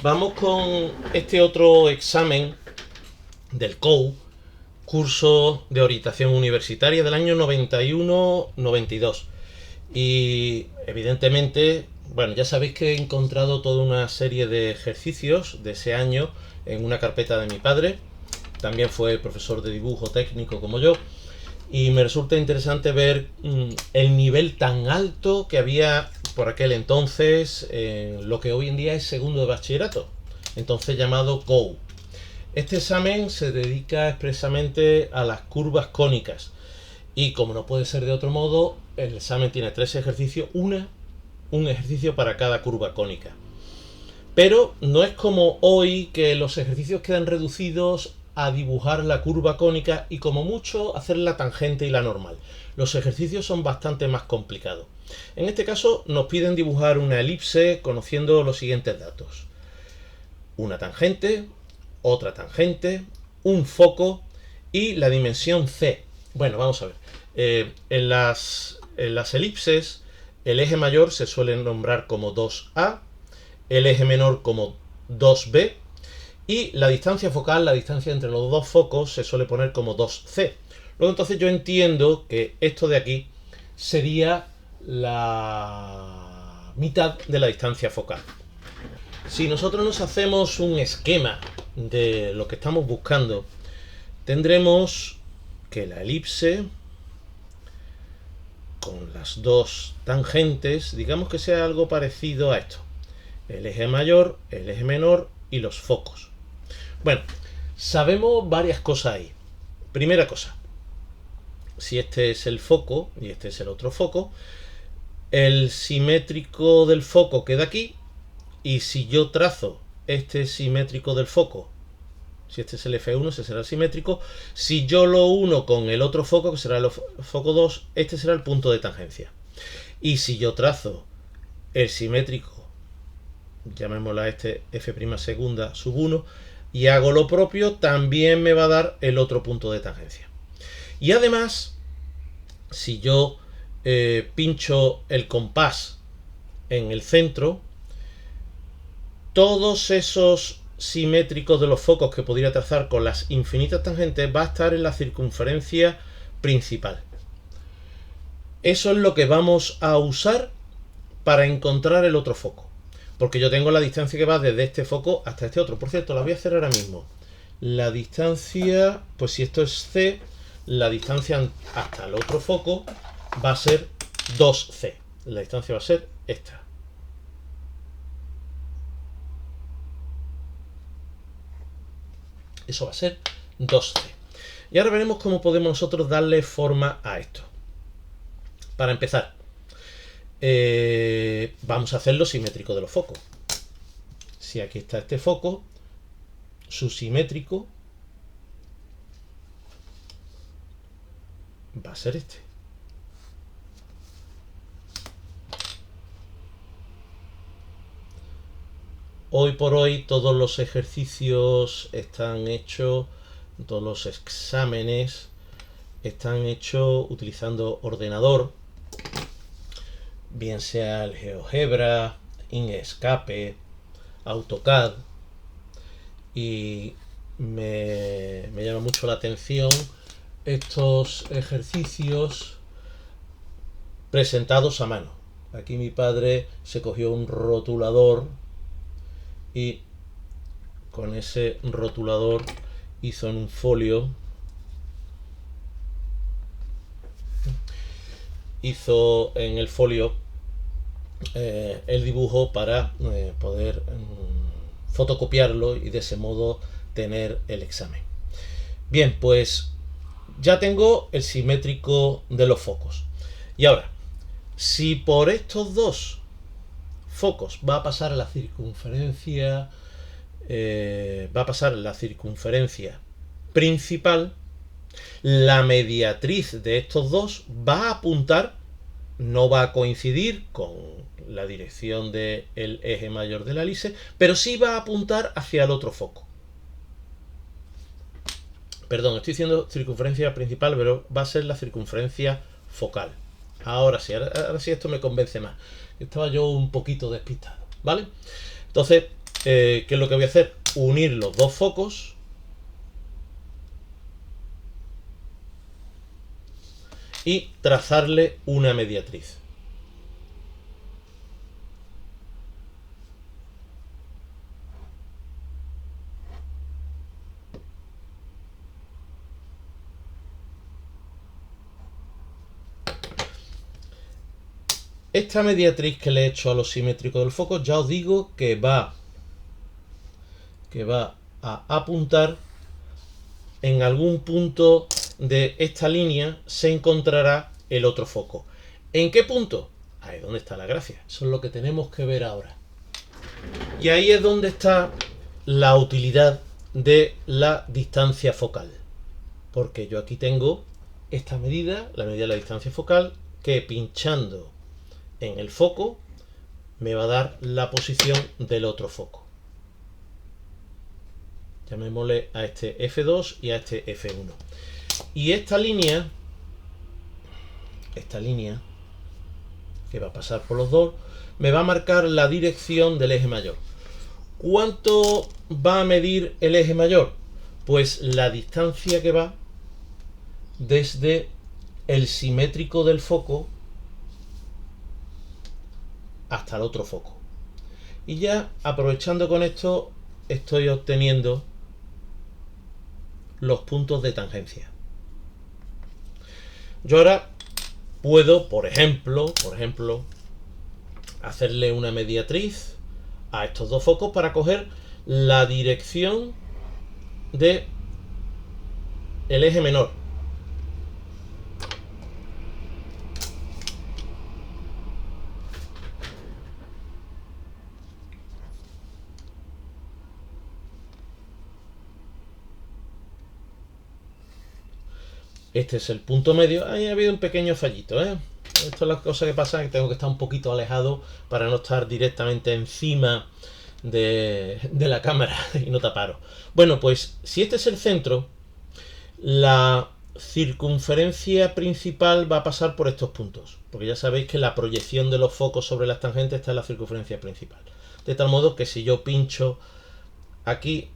Vamos con este otro examen del COU, curso de orientación universitaria del año 91-92. Y evidentemente, bueno, ya sabéis que he encontrado toda una serie de ejercicios de ese año en una carpeta de mi padre. También fue profesor de dibujo técnico como yo. Y me resulta interesante ver el nivel tan alto que había por aquel entonces en lo que hoy en día es segundo de bachillerato, entonces llamado COU. Este examen se dedica expresamente a las curvas cónicas y, como no puede ser de otro modo, el examen tiene 3 ejercicios, un ejercicio para cada curva cónica. Pero no es como hoy, que los ejercicios quedan reducidos a dibujar la curva cónica y como mucho hacer la tangente y la normal. Los ejercicios son bastante más complicados. En este caso nos piden dibujar una elipse conociendo los siguientes datos: una tangente, otra tangente, un foco y la dimensión c. Bueno, vamos a ver. En las elipses, el eje mayor se suele nombrar como 2a, el eje menor como 2b y la distancia focal, la distancia entre los dos focos, se suele poner como 2c. Luego entonces yo entiendo que esto de aquí sería la mitad de la distancia focal. Si nosotros nos hacemos un esquema de lo que estamos buscando, tendremos que la elipse con las dos tangentes, digamos que sea algo parecido a esto: el eje mayor, el eje menor y los focos. Bueno, sabemos varias cosas ahí. Primera cosa, si este es el foco y este es el otro foco, el simétrico del foco queda aquí, y si yo trazo este simétrico del foco, si este es el F1, ese será el simétrico. Si yo lo uno con el otro foco, que será el foco 2, este será el punto de tangencia. Y si yo trazo el simétrico, llamémosla este F' segunda sub 1, y hago lo propio, también me va a dar el otro punto de tangencia. Y además, si yo pincho el compás en el centro, todos esos simétricos de los focos que podría trazar con las infinitas tangentes va a estar en la circunferencia principal. Eso es lo que vamos a usar para encontrar el otro foco, porque yo tengo la distancia que va desde este foco hasta este otro. Por cierto, la voy a hacer ahora mismo. La distancia, pues si esto es c, la distancia hasta el otro foco va a ser 2c. La distancia va a ser esta. Eso va a ser 2c. Y ahora veremos cómo podemos nosotros darle forma a esto. Para empezar, vamos a hacerlo simétrico de los focos. Si aquí está este foco, su simétrico va a ser este. Hoy por hoy todos los ejercicios están hechos, todos los exámenes están hechos utilizando ordenador, bien sea el GeoGebra, Inkscape, AutoCAD, y me llama mucho la atención estos ejercicios presentados a mano. Aquí mi padre se cogió un rotulador y con ese rotulador hizo en un folio, hizo en el folio el dibujo para poder fotocopiarlo y de ese modo tener el examen. Bien, pues ya tengo el simétrico de los focos. Y ahora, si por estos dos focos va a pasar la circunferencia, principal, la mediatriz de estos dos va a apuntar, no va a coincidir con la dirección del eje mayor de la elipse, pero sí va a apuntar hacia el otro foco. Perdón, estoy diciendo circunferencia principal, pero va a ser la circunferencia focal. Ahora sí esto me convence más. Estaba yo un poquito despistado, ¿vale? Entonces, ¿qué es lo que voy a hacer? Unir los dos focos y trazarle una mediatriz. Esta mediatriz que le he hecho a lo simétrico del foco, ya os digo que va a apuntar en algún punto de esta línea, se encontrará el otro foco. ¿En qué punto? Ahí es donde está la gracia. Eso es lo que tenemos que ver ahora. Y ahí es donde está la utilidad de la distancia focal. Porque yo aquí tengo esta medida, la medida de la distancia focal, que pinchando en el foco me va a dar la posición del otro foco. Llamémosle a este F2 y a este F1. Y esta línea que va a pasar por los dos, me va a marcar la dirección del eje mayor. ¿Cuánto va a medir el eje mayor? Pues la distancia que va desde el simétrico del foco hasta el otro foco. Y ya aprovechando con esto, estoy obteniendo los puntos de tangencia. Yo ahora puedo, por ejemplo, hacerle una mediatriz a estos dos focos para coger la dirección de el eje menor. Este es el punto medio. Ahí ha habido un pequeño fallito, ¿eh? Esto es la cosa que pasa, que tengo que estar un poquito alejado para no estar directamente encima de la cámara y no taparos. Bueno, pues si este es el centro, la circunferencia principal va a pasar por estos puntos, porque ya sabéis que la proyección de los focos sobre las tangentes está en la circunferencia principal. De tal modo que si yo pincho aquí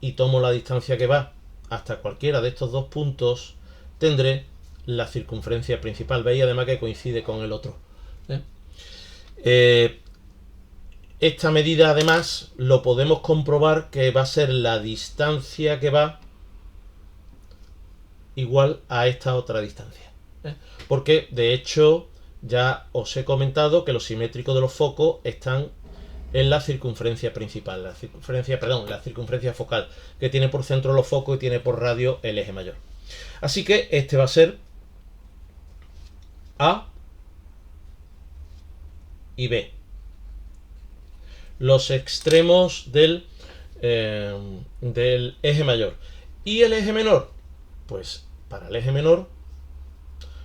y tomo la distancia que va hasta cualquiera de estos dos puntos, tendré la circunferencia principal. Veis además que coincide con el otro. Esta medida además lo podemos comprobar que va a ser la distancia que va igual a esta otra distancia. Porque de hecho ya os he comentado que los simétricos de los focos están en la circunferencia principal, la circunferencia focal, que tiene por centro los focos y tiene por radio el eje mayor. Así que este va a ser A y B. Los extremos del eje mayor. ¿Y el eje menor? Pues para el eje menor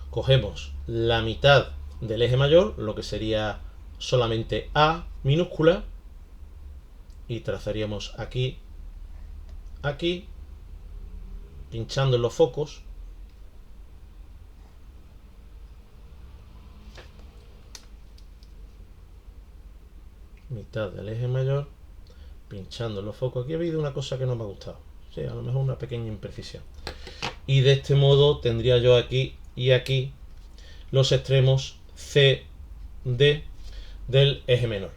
cogemos la mitad del eje mayor, lo que sería solamente A minúscula, y trazaríamos aquí, pinchando en los focos, mitad del eje mayor, pinchando en los focos. Aquí ha habido una cosa que no me ha gustado, sí, a lo mejor una pequeña imprecisión, y de este modo tendría yo aquí y aquí los extremos C, D del eje menor.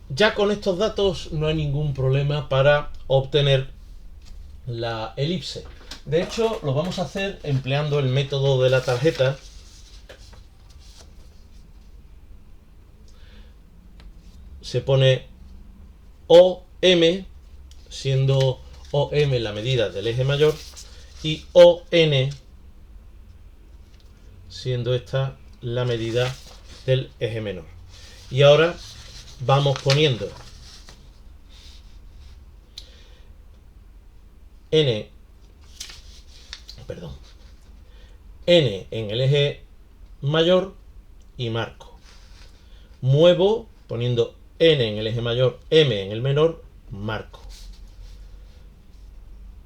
Ya con estos datos no hay ningún problema para obtener la elipse. De hecho, lo vamos a hacer empleando el método de la tarjeta. Se pone OM, siendo OM la medida del eje mayor, y ON, siendo esta la medida del eje menor. Y ahora vamos poniendo N en el eje mayor y marco. Muevo poniendo N en el eje mayor, M en el menor, marco.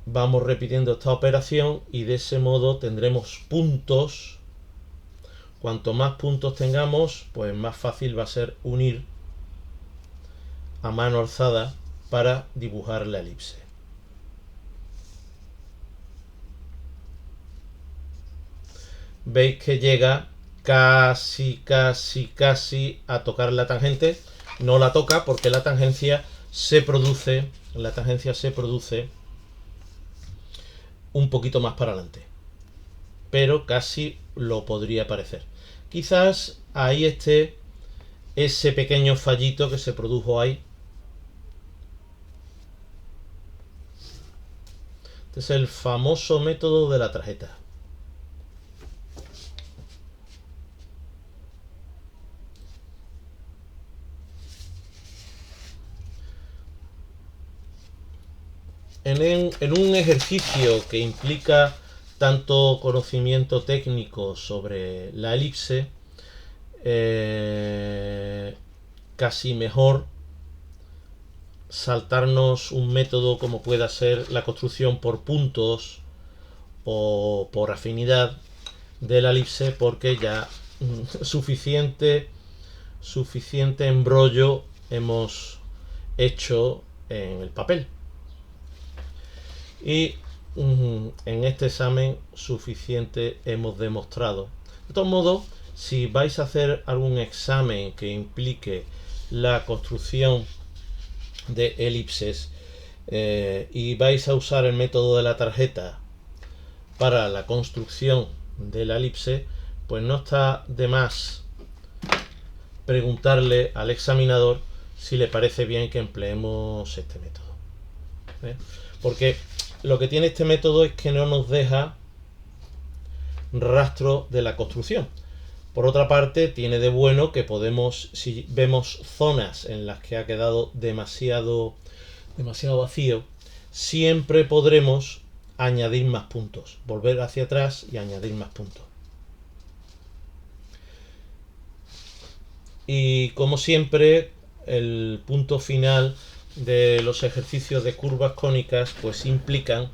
Vamos repitiendo esta operación y de ese modo tendremos puntos. Cuanto más puntos tengamos, pues más fácil va a ser unir a mano alzada para dibujar la elipse. Veis que llega casi a tocar la tangente. No la toca porque la tangencia se produce un poquito más para adelante, pero casi lo podría parecer. Quizás ahí esté ese pequeño fallito que se produjo ahí. Este es el famoso método de la tarjeta. En un ejercicio que implica tanto conocimiento técnico sobre la elipse, casi mejor saltarnos un método como pueda ser la construcción por puntos o por afinidad de la elipse, porque ya suficiente embrollo hemos hecho en el papel. Y en este examen suficiente hemos demostrado. De todos modos, si vais a hacer algún examen que implique la construcción de elipses y vais a usar el método de la tarjeta para la construcción de la elipse, pues no está de más preguntarle al examinador si le parece bien que empleemos este método. Porque lo que tiene este método es que no nos deja rastro de la construcción. Por otra parte, tiene de bueno que podemos, si vemos zonas en las que ha quedado demasiado vacío, siempre podremos añadir más puntos, volver hacia atrás y añadir más puntos. Y como siempre, el punto final de los ejercicios de curvas cónicas pues implican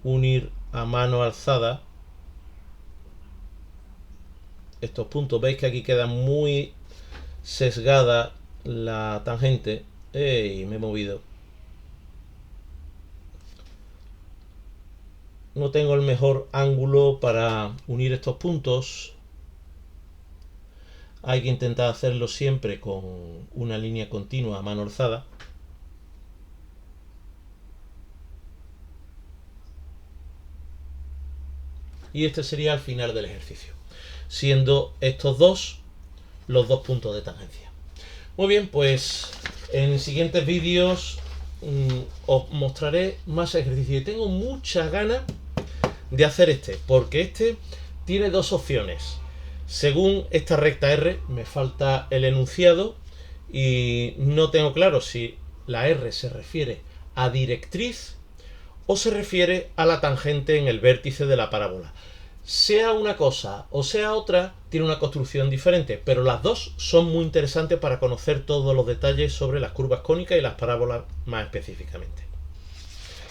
unir a mano alzada estos puntos. Veis que aquí queda muy sesgada la tangente. ¡Ey! Me he movido. No tengo el mejor ángulo para unir estos puntos. Hay que intentar hacerlo siempre con una línea continua a mano alzada. Y este sería el final del ejercicio, siendo estos dos los dos puntos de tangencia. Muy bien, pues en siguientes vídeos os mostraré más ejercicios. Y tengo muchas ganas de hacer porque este tiene dos opciones. Según esta recta R, me falta el enunciado y no tengo claro si la R se refiere a directriz o se refiere a la tangente en el vértice de la parábola. Sea una cosa o sea otra, tiene una construcción diferente, pero las dos son muy interesantes para conocer todos los detalles sobre las curvas cónicas y las parábolas más específicamente.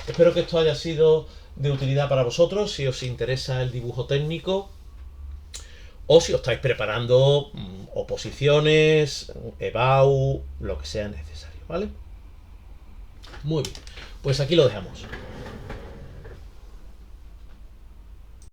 Espero que esto haya sido de utilidad para vosotros, si os interesa el dibujo técnico o si os estáis preparando oposiciones, EBAU, lo que sea necesario, ¿vale? Muy bien, pues aquí lo dejamos.